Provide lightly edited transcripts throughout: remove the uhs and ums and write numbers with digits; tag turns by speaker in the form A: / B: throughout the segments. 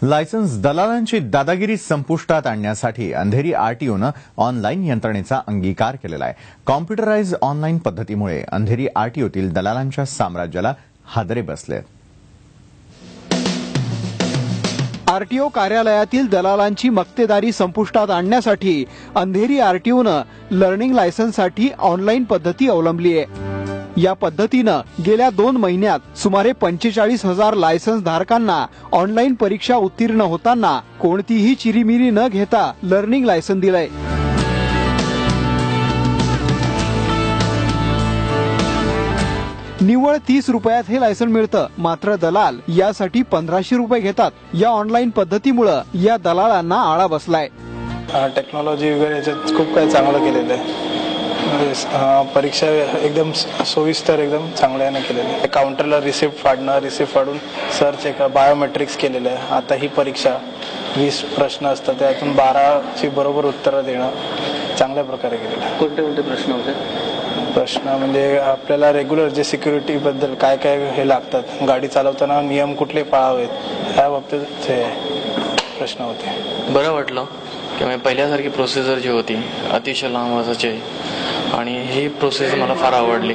A: Licence दलालांची दादागिरी संपुष्टात आणण्यासाठी अंधेरी आरटीओनं ऑनलाईन यंत्रणेचा अंगीकार केलेला आहे। कॉम्प्युटराइज ऑनलाईन पद्धतीमुळे अंधेरी आरटीओतील दलालांच्या साम्राज्याला हादरे बसले।
B: आरटीओ कार्यालयातील दलालांची मक्तेदारी संपुष्टात आणण्यासाठी अंधेरी आरटीओनं लर्निंग लायसन्ससाठी ऑनलाईन पद्धती अवलंबली आहे। या पद्धतीनं गेल्या 2 महिन्यात सुमारे 45,000 लायसन्स धारकांना ऑनलाईन परीक्षा उत्तीर्ण होताना कोणतीही चिरीमिरी न घेता लर्निंग लायसन्स दिलंय। निव्वळ 30 रुपयात हे लायसन्स मिळतं, मात्र दलाल यासाठी 1500 रुपये घेतात। या ऑनलाईन पद्धतीमुळे या दलालांना आळा बसलाय।
C: टेक्नॉलॉजी वगैरे याच्यात खूप काही चांगलं केलेलं आहे। परीक्षा एकदम सोयीस्कर एकदम चांगल्याने केलेली आहे। काउंटरला रिसिप्ट फाडून सर्च एक बायोमेट्रिक्स केलेलं आहे। आता ही परीक्षा 20 प्रश्न असतात, त्यातून 12ची बरोबर उत्तरं देणं चांगल्या प्रकारे केलेलं आहे।
D: कोणते प्रश्न होते?
C: प्रश्न म्हणजे आपल्याला रेग्युलर जे सिक्युरिटी बद्दल काय काय हे लागतात, गाडी चालवताना नियम कुठले पाळावेत या बाबतीत हे प्रश्न होते।
D: बरं वाटलं की पहिल्यासारखी प्रोसेसर जी होती अतिशय लांब असायची आणि ही प्रोसेस मला फार आवडली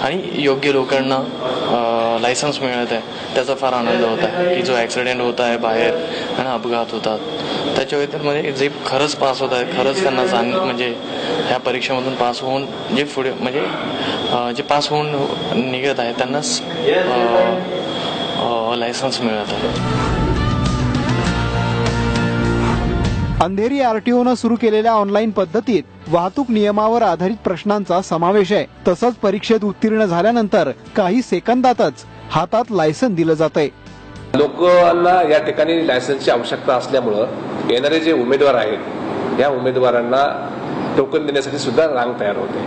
D: आणि योग्य लोकांना लायसन्स मिळत आहे त्याचा फार आनंद होत आहे की जो ॲक्सिडेंट होत आहे बाहेर आणि अपघात होतात त्याच्या व्यतिरिक्त जे खरंच पास होत आहे, खरंच त्यांना म्हणजे ह्या परीक्षेमधून पास होऊन जे पुढे म्हणजे जे पास होऊन निघत आहे त्यांनाच लायसन्स मिळत आहे।
B: अंधेरी आरटीओनं सुरू केलेल्या ऑनलाईन पद्धतीत वाहतूक नियमावर आधारित प्रश्नांचा समावेश आहे। तसंच परीक्षेत उत्तीर्ण झाल्यानंतर काही सेकंदातच हातात लायसन्स दिलं जातंय।
E: लोकांना या ठिकाणी लायसन्सची आवश्यकता असल्यामुळं येणारे जे उमेदवार आहेत या उमेदवारांना टोकन देण्यासाठी सुद्धा रांग तयार होते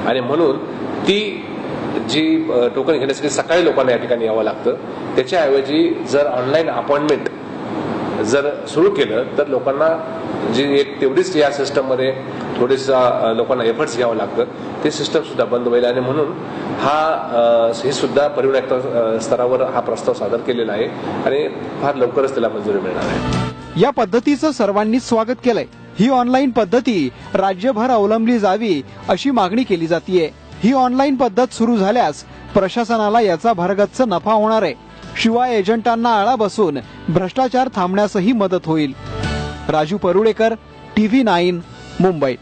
E: आणि म्हणून ती जी टोकन घेण्यासाठी सकाळी लोकांना या ठिकाणी यावं लागतं, त्याच्याऐवजी जर ऑनलाईन अपॉइंटमेंट जर सुरू केलं तर लोकांना जी एक तेवढीच या सिस्टममध्ये थोडीसा लोकांना एफर्ट्स घ्यावं लागतं, ते सिस्टम सुद्धा बंद होईल आणि म्हणून हे सुद्धा परिवहन आयुक्त स्तरावर हा प्रस्ताव सादर केलेला आहे आणि फार लवकरच त्याला मंजुरी मिळणार आहे।
B: या पद्धतीचं सर्वांनीच स्वागत केलंय। ही ऑनलाईन पद्धती राज्यभर अवलंबली जावी अशी मागणी केली जातीये। ही ऑनलाईन पद्धत सुरू झाल्यास प्रशासनाला याचा भरगच्च नफा होणार आहे। शिवाय एजंटांना आळा बसून भ्रष्टाचार थांबण्यासही मदत होईल। राजू परुळेकर, TV9 मुंबई।